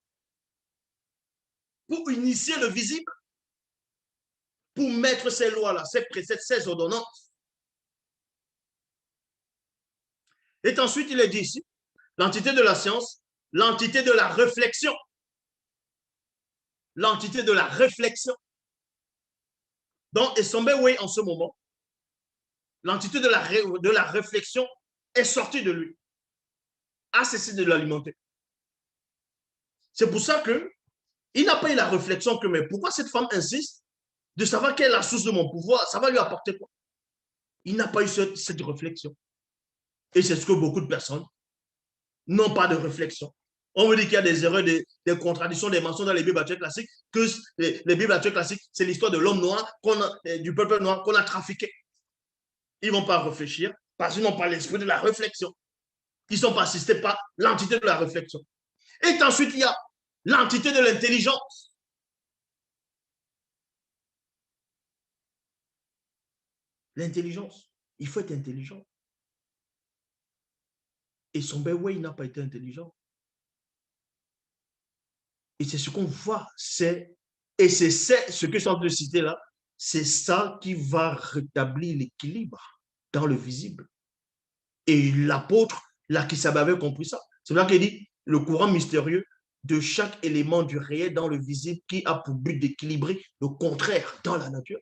pour initier le visible, pour mettre ces lois-là, ces préceptes, ces ordonnances. Et ensuite, il est dit ici, l'entité de la science, l'entité de la réflexion. L'entité de la réflexion. Donc, Esombewe, en ce moment, l'entité de la réflexion est sortie de lui. a cessé de l'alimenter. C'est pour ça qu'il n'a pas eu la réflexion que, mais pourquoi cette femme insiste de savoir quelle est la source de mon pouvoir? Ça va lui apporter quoi? Il n'a pas eu cette réflexion. Et c'est ce que beaucoup de personnes n'ont pas de réflexion. On me dit qu'il y a des erreurs, des contradictions, des mensonges dans les Bibles classiques, que les Bibles classiques, c'est l'histoire de l'homme noir, du peuple noir qu'on a trafiqué. Ils ne vont pas réfléchir parce qu'ils n'ont pas l'esprit de la réflexion. Ils ne sont pas assistés par l'entité de la réflexion. Et ensuite, il y a l'entité de l'intelligence. L'intelligence. Il faut être intelligent. Et son Beway n'a pas été intelligent. Et c'est ce qu'on voit. Et c'est ce que je suis en train de citer là. C'est ça qui va rétablir l'équilibre dans le visible. Et l'apôtre, là, qui avait compris ça. C'est là qu'il dit le courant mystérieux de chaque élément du réel dans le visible qui a pour but d'équilibrer le contraire dans la nature.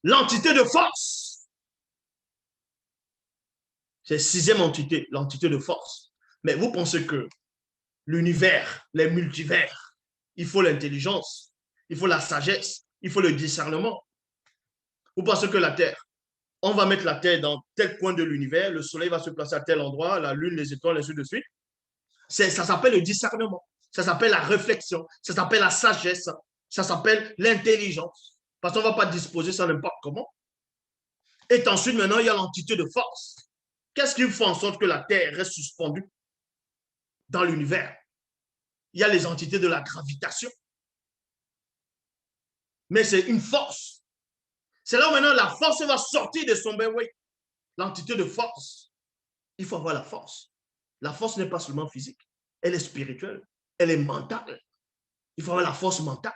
L'entité de force. C'est la sixième entité, l'entité de force. Mais vous pensez que l'univers, les multivers, il faut l'intelligence, il faut la sagesse, il faut le discernement. Vous pensez que la Terre, on va mettre la Terre dans tel coin de l'univers, le Soleil va se placer à tel endroit, la Lune, les étoiles, ainsi de suite. Ça s'appelle le discernement, ça s'appelle la réflexion, ça s'appelle la sagesse, ça s'appelle l'intelligence. Parce qu'on ne va pas disposer ça n'importe comment. Et ensuite, maintenant, il y a l'entité de force. Qu'est-ce qui fait en sorte que la Terre reste suspendue dans l'univers? Il y a les entités de la gravitation. Mais c'est une force. C'est là où maintenant la force va sortir de son beway. L'entité de force. Il faut avoir la force. La force n'est pas seulement physique, elle est spirituelle, elle est mentale. Il faut avoir la force mentale,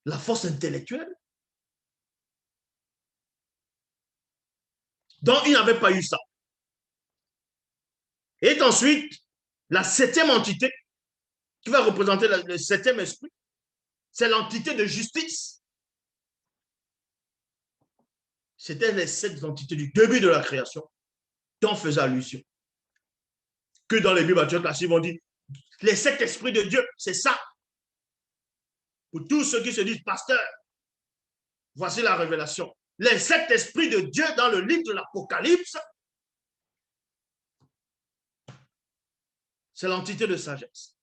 la force intellectuelle. Donc, il n'avait pas eu ça. Et ensuite, la septième entité qui va représenter le septième esprit, c'est l'entité de justice. C'était les sept entités du début de la création dont on faisait allusion. Que dans les Bibles classiques, on dit les sept esprits de Dieu, c'est ça. Pour tous ceux qui se disent pasteur, voici la révélation. Les sept esprits de Dieu dans le livre de l'Apocalypse, c'est l'entité de sagesse,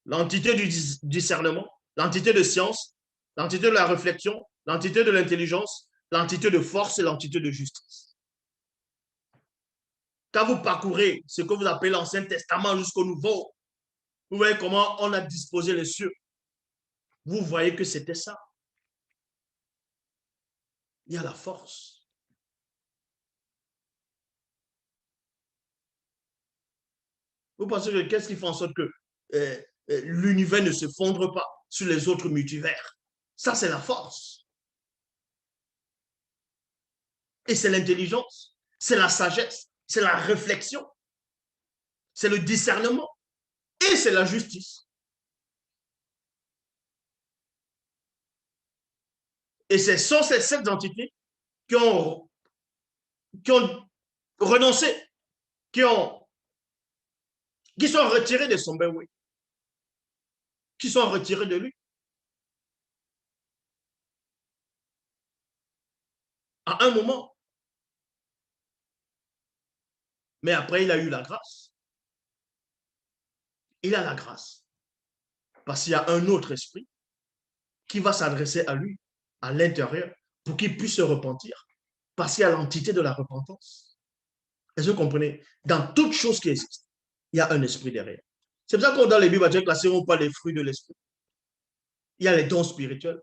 l'entité du discernement, l'entité de science, l'entité de la réflexion, l'entité de l'intelligence, l'entité de force et l'entité de justice. Quand vous parcourez ce que vous appelez l'Ancien Testament jusqu'au Nouveau, vous voyez comment on a disposé les cieux. Vous voyez que c'était ça. Il y a la force. Vous pensez que qu'est-ce qui fait en sorte que l'univers ne se fondre pas sur les autres multivers? Ça, c'est la force. Et c'est l'intelligence, c'est la sagesse, c'est la réflexion, c'est le discernement et c'est la justice. Et ce sont ces sept entités qui ont renoncé, qui sont retirées de son Beway, qui sont retirées de lui. À un moment. Mais après, il a eu la grâce. Il a la grâce. Parce qu'il y a un autre esprit qui va s'adresser à lui, à l'intérieur, pour qu'il puisse se repentir. Parce qu'il y a l'entité de la repentance. Est-ce que vous comprenez? Dans toute chose qui existe, il y a un esprit derrière. C'est pour ça que dans les Bibles classiques, on parle des fruits de l'esprit. Il y a les dons spirituels.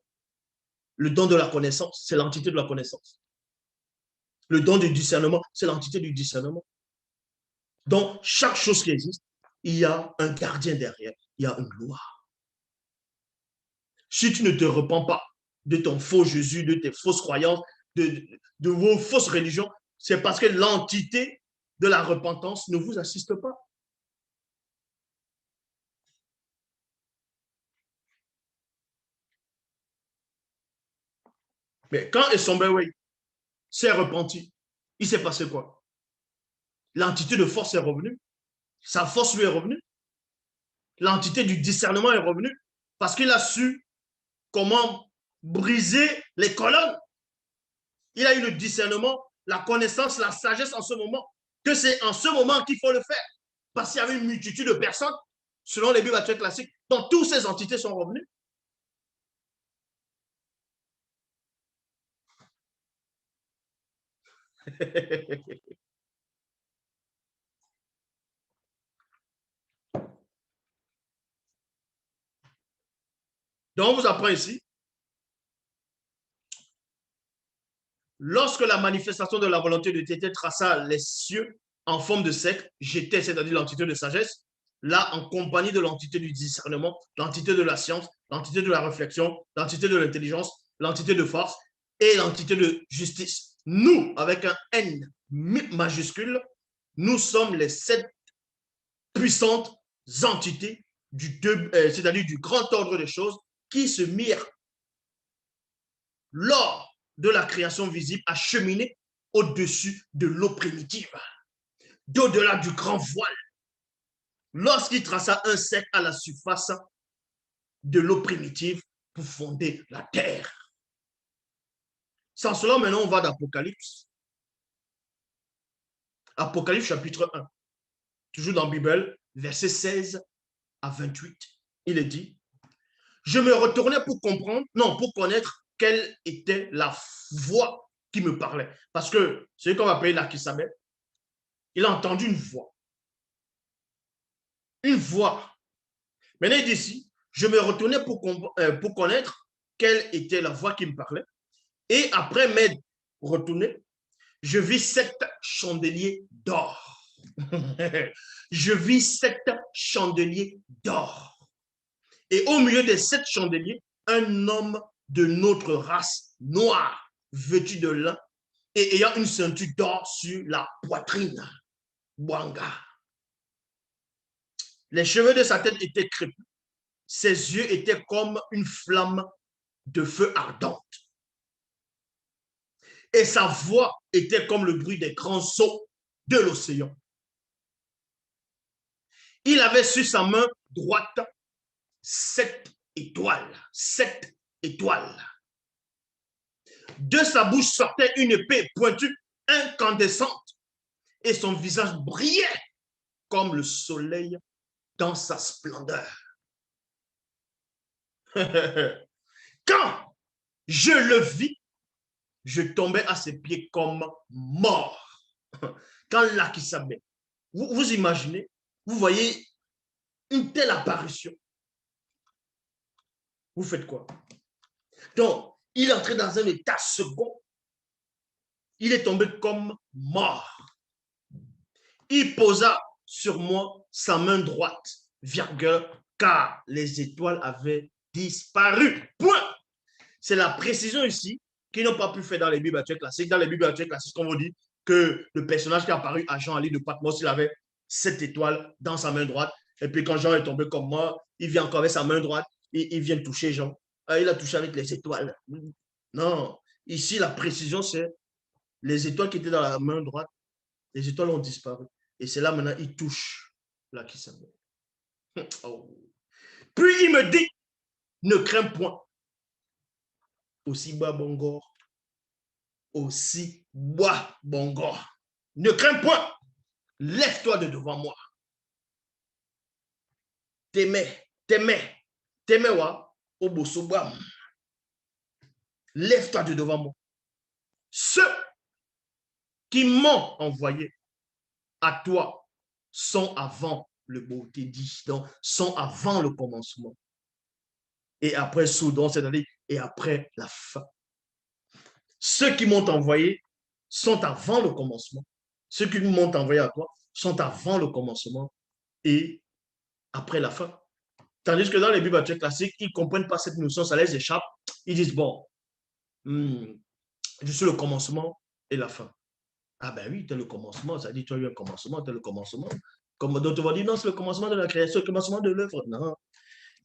Le don de la connaissance, c'est l'entité de la connaissance. Le don du discernement, c'est l'entité du discernement. Donc, chaque chose qui existe, il y a un gardien derrière. Il y a une loi. Si tu ne te repens pas de ton faux Jésus, de tes fausses croyances, de vos fausses religions, c'est parce que l'entité de la repentance ne vous assiste pas. Mais quand Esombewe s'est repenti, il s'est passé quoi? L'entité de force est revenue. Sa force lui est revenue. L'entité du discernement est revenue parce qu'il a su comment briser les colonnes. Il a eu le discernement, la connaissance, la sagesse en ce moment, que c'est en ce moment qu'il faut le faire. Parce qu'il y avait une multitude de personnes, selon les Bibles actuelles classiques, dont toutes ces entités sont revenues. Donc, on vous apprend ici, lorsque la manifestation de la volonté de Dieu traça les cieux en forme de cercle, j'étais, c'est-à-dire l'entité de sagesse, là, en compagnie de l'entité du discernement, l'entité de la science, l'entité de la réflexion, l'entité de l'intelligence, l'entité de force et l'entité de justice. Nous, avec un N majuscule, nous sommes les 7 puissantes entités c'est-à-dire du grand ordre des choses qui se mirent lors de la création visible à cheminer au-dessus de l'eau primitive, d'au-delà du grand voile. Lorsqu'il traça un cercle à la surface de l'eau primitive pour fonder la terre. Sans cela, maintenant, on va d'Apocalypse. Apocalypse chapitre 1. Toujours dans la Bible, versets 16 à 28. Il est dit, je me retournais pour comprendre, non, pour connaître quelle était la voix qui me parlait. Parce que celui qu'on va appeler l'Akisabeth, il a entendu une voix. Une voix. Maintenant, il dit ici, je me retournais pour connaître quelle était la voix qui me parlait. Et après m'être retourné, je vis 7 chandeliers d'or. Je vis 7 chandeliers d'or. Et au milieu des 7 chandeliers, un homme de notre race noire, vêtu de lin et ayant une ceinture d'or sur la poitrine. Bwanga. Les cheveux de sa tête étaient crépus. Ses yeux étaient comme une flamme de feu ardente. Et sa voix était comme le bruit des grands sauts de l'océan. Il avait sur sa main droite 7 étoiles. 7 étoiles. De sa bouche sortait une épée pointue, incandescente, et son visage brillait comme le soleil dans sa splendeur. Quand je le vis, je tombais à ses pieds comme mort. Quand l'Akisabé, vous imaginez, vous voyez une telle apparition. Vous faites quoi? Donc, il est entré dans un état second. Il est tombé comme mort. Il posa sur moi sa main droite, virgule, car les étoiles avaient disparu. Point. C'est la précision ici qu'ils n'ont pas pu faire dans les Bibles actuelles classiques. Dans les Bibles actuelles classiques, on vous dit que le personnage qui est apparu à Jean à l'île de Patmos, il avait 7 étoiles dans sa main droite. Et puis quand Jean est tombé comme moi, il vient encore avec sa main droite et il vient toucher Jean. Il a touché avec les étoiles. Non, ici la précision c'est les étoiles qui étaient dans la main droite, les étoiles ont disparu. Et c'est là maintenant il touche là qui s'appelle. Oh. Puis il me dit, ne crains point. Aussi bas Bongor, aussi bas Bongor. Ne crains point. Lève-toi de devant moi. T'aimais wa, obosobam. Lève-toi de devant moi. Ceux qui m'ont envoyé à toi sont avant le beauté dit, donc sont avant le commencement. Et après soudan, c'est-à-dire et après la fin. Ceux qui m'ont envoyé sont avant le commencement. Ceux qui m'ont envoyé à toi sont avant le commencement et après la fin. Tandis que dans les Bibles classiques, ils ne comprennent pas cette notion, ça les échappe. Ils disent, bon, je suis le commencement et la fin. Ah ben oui, tu es le commencement, ça dit tu as eu un commencement, tu es le commencement. Comme d'autres vont dire, non, c'est le commencement de la création, le commencement de l'œuvre. Non.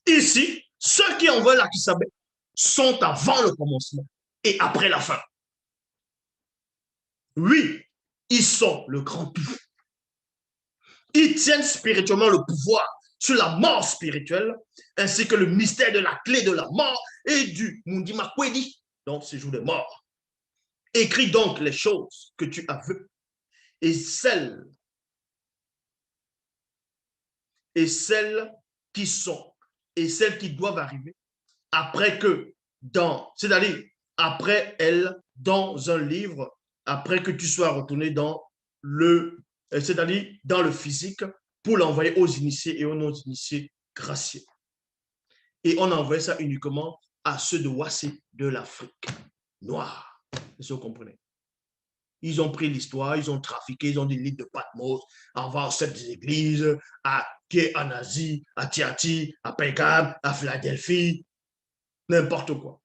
Ici, ceux qui envoient la Kisabé sont avant le commencement et après la fin. Oui, ils sont le grand tout. Ils tiennent spirituellement le pouvoir sur la mort spirituelle, ainsi que le mystère de la clé de la mort et du Mundima Kwedi, donc séjour des morts. Écris donc les choses que tu as vues et celles qui sont et celles qui doivent arriver après que c'est-à-dire après elle, dans un livre, après que tu sois retourné c'est-à-dire dans le physique, pour l'envoyer aux initiés et aux non-initiés graciés. Et on envoyait ça uniquement à ceux de Wassé, de l'Afrique noire. Est-ce que vous comprenez? Ils ont pris l'histoire, ils ont trafiqué, ils ont des livres de Patmos, envoyé cette églises, en Asie, à Tiati, à Pergame, à Philadelphie, n'importe quoi.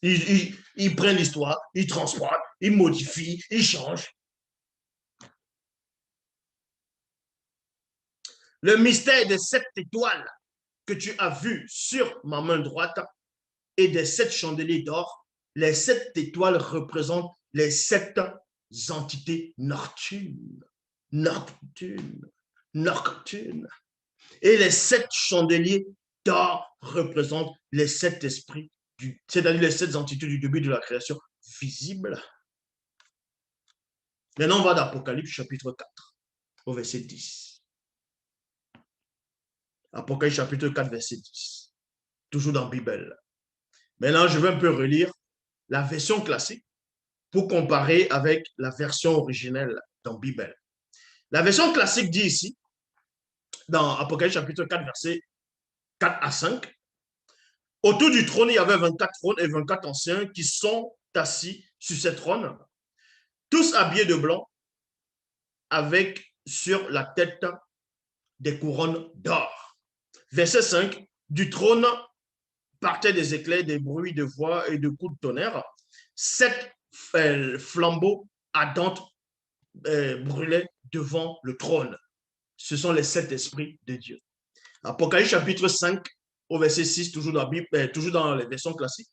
Ils prennent l'histoire, ils transportent, ils modifient, ils changent. Le mystère des 7 étoiles que tu as vu sur ma main droite et des 7 chandeliers d'or, les 7 étoiles représentent les 7 entités nocturnes. Nocturnes. Nocturnes. Et les 7 chandeliers d'or représentent les 7 esprits, c'est-à-dire les 7 entités du début de la création visibles. Maintenant, on va d'Apocalypse chapitre 4, au verset 10. Apocalypse chapitre 4, verset 10. Toujours dans la Bible. Maintenant, je vais un peu relire la version classique pour comparer avec la version originelle dans la Bible. La version classique dit ici, dans Apocalypse chapitre 4, verset 4 à 5, autour du trône, il y avait 24 trônes et 24 anciens qui sont assis sur ces trônes, tous habillés de blanc, avec sur la tête des couronnes d'or. Verset 5, du trône partaient des éclairs, des bruits de voix et de coups de tonnerre. 7 flambeaux ardents brûlaient devant le trône. Ce sont les 7 esprits de Dieu. Apocalypse chapitre 5, au verset 6, toujours dans la Bible, toujours dans les versions classiques.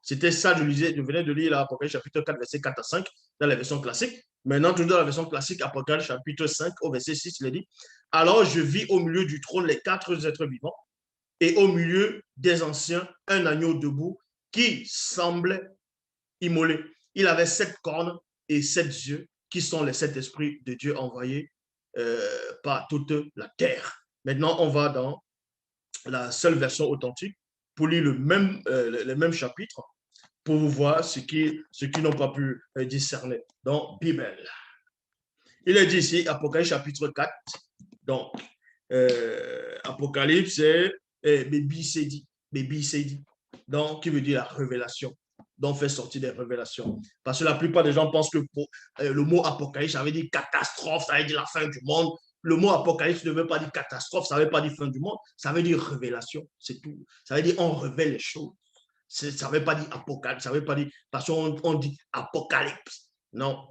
C'était ça, je venais de lire l'Apocalypse chapitre 4, verset 4 à 5, dans la version classique. Maintenant, toujours dans la version classique, Apocalypse chapitre 5, au verset 6, il est dit, alors je vis au milieu du trône les 4 êtres vivants, et au milieu des anciens, un agneau debout qui semblait immolé. Il avait 7 cornes et 7 yeux, qui sont les 7 esprits de Dieu envoyés par toute la terre. Maintenant, on va dans la seule version authentique pour lire les mêmes chapitres pour voir ce qu'ils n'ont pas pu discerner dans Bible. Il est dit ici, Apocalypse chapitre 4, donc Apocalypse, c'est Baby Sedi, donc qui veut dire la révélation, donc fait sortir des révélations. Parce que la plupart des gens pensent que le mot Apocalypse, ça veut dire catastrophe, ça veut dire la fin du monde. Le mot apocalypse ne veut pas dire catastrophe, ça ne veut pas dire fin du monde, ça veut dire révélation, c'est tout. Ça veut dire on révèle les choses. Ça ne veut pas dire apocalypse, ça ne veut pas dire, parce qu'on dit apocalypse. Non.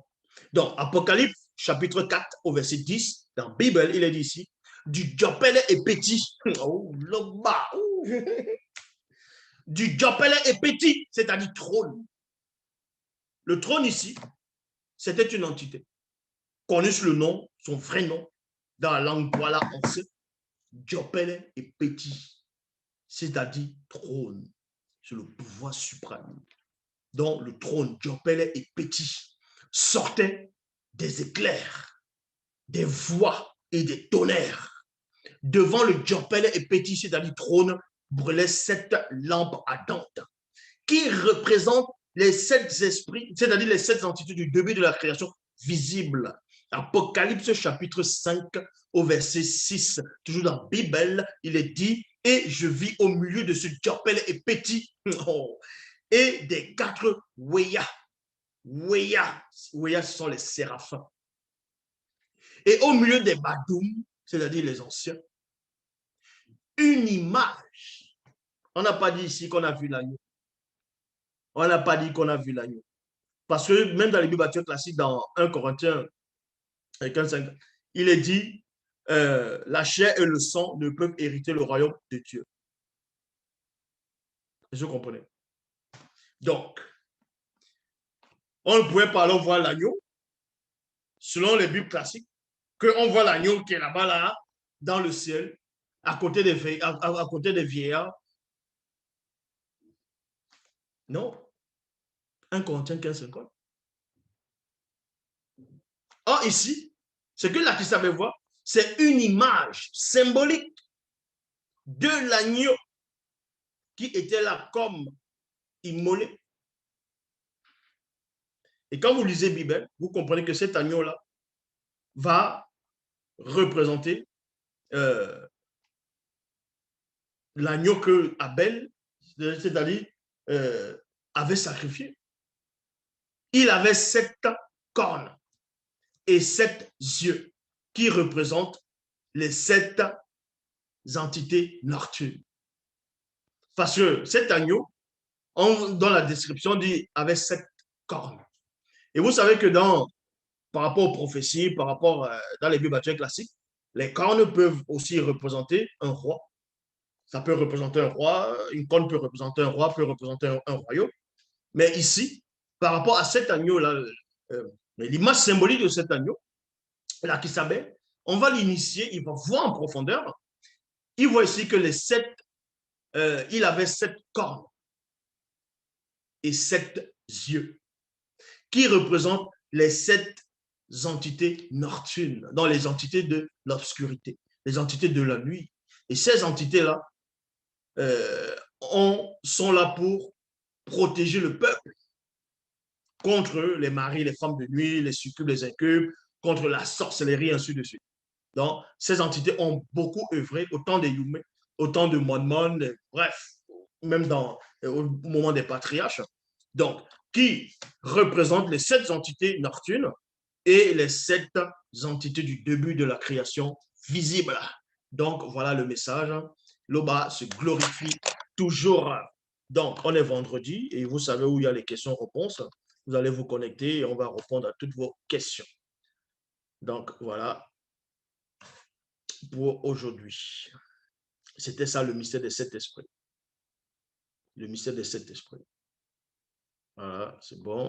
Donc, Apocalypse, chapitre 4, au verset 10, dans la Bible, il est dit ici, du Jopele et petit. Oh, le bas. Du Jopele et petit, c'est-à-dire trône. Le trône ici, c'était une entité. Connue sous le nom, son vrai nom, dans la langue voilà ancienne, Jopele et petit, c'est-à-dire trône. C'est le pouvoir suprême. Donc, le trône Jopele et petit sortait des éclairs, des voix et des tonnerres. Devant le Jopele et petit, c'est-à-dire trône, brûlaient 7 lampes ardentes qui représentent les 7 esprits, c'est-à-dire les 7 entités du début de la création visible. Apocalypse chapitre 5 au verset 6, toujours dans la Bible, il est dit, et je vis au milieu de ce Jopele et petit, et des 4 Weyas. Weyas, ce sont les séraphins. Et au milieu des Badoum, c'est-à-dire les anciens, une image. On n'a pas dit ici qu'on a vu l'agneau. On n'a pas dit qu'on a vu l'agneau. Parce que même dans les Bibles classiques, dans 1 Corinthiens 15, il est dit la chair et le sang ne peuvent hériter le royaume de Dieu. Je comprenais. Donc, on ne pouvait pas alors voir l'agneau selon les Bibles classiques qu'on voit l'agneau qui est là-bas, là, dans le ciel, à côté à côté des vieillards. Non, 1 Corinthiens 15:50. Or, ici, ce que l'Akisabé voit, c'est une image symbolique de l'agneau qui était là comme immolé. Et quand vous lisez Bible, vous comprenez que cet agneau-là va représenter l'agneau que Abel, c'est-à-dire, avait sacrifié. Il avait 7 cornes et 7 yeux qui représentent les 7 entités nocturnes. Parce que cet agneau, dans la description, dit avait 7 cornes. Et vous savez que par rapport aux prophéties, par rapport dans les Bibles classiques, les cornes peuvent aussi représenter un roi. Ça peut représenter un roi, une corne peut représenter un roi, peut représenter un royaume. Mais ici, par rapport à cet agneau-là, l'image symbolique de cet agneau, là, qui s'appelle, on va l'initier, il va voir en profondeur. Il voit ici que il avait 7 cornes et 7 yeux, qui représentent les 7 entités nocturnes, dans les entités de l'obscurité, les entités de la nuit. Et ces entités-là sont là pour protéger le peuple contre les maris, les femmes de nuit, les succubes, les incubes, contre la sorcellerie, ainsi de suite. Donc, ces entités ont beaucoup œuvré, autant des Yumé, autant de Monmon, bref, même au moment des patriarches. Donc, qui représentent les 7 entités nocturnes et les 7 entités du début de la création visible. Donc, voilà le message. L'Oba se glorifie toujours. Donc, on est vendredi et vous savez où il y a les questions-réponses. Vous allez vous connecter et on va répondre à toutes vos questions. Donc, voilà pour aujourd'hui. C'était ça le mystère des 7 esprits. Le mystère des 7 esprits. Voilà, c'est bon.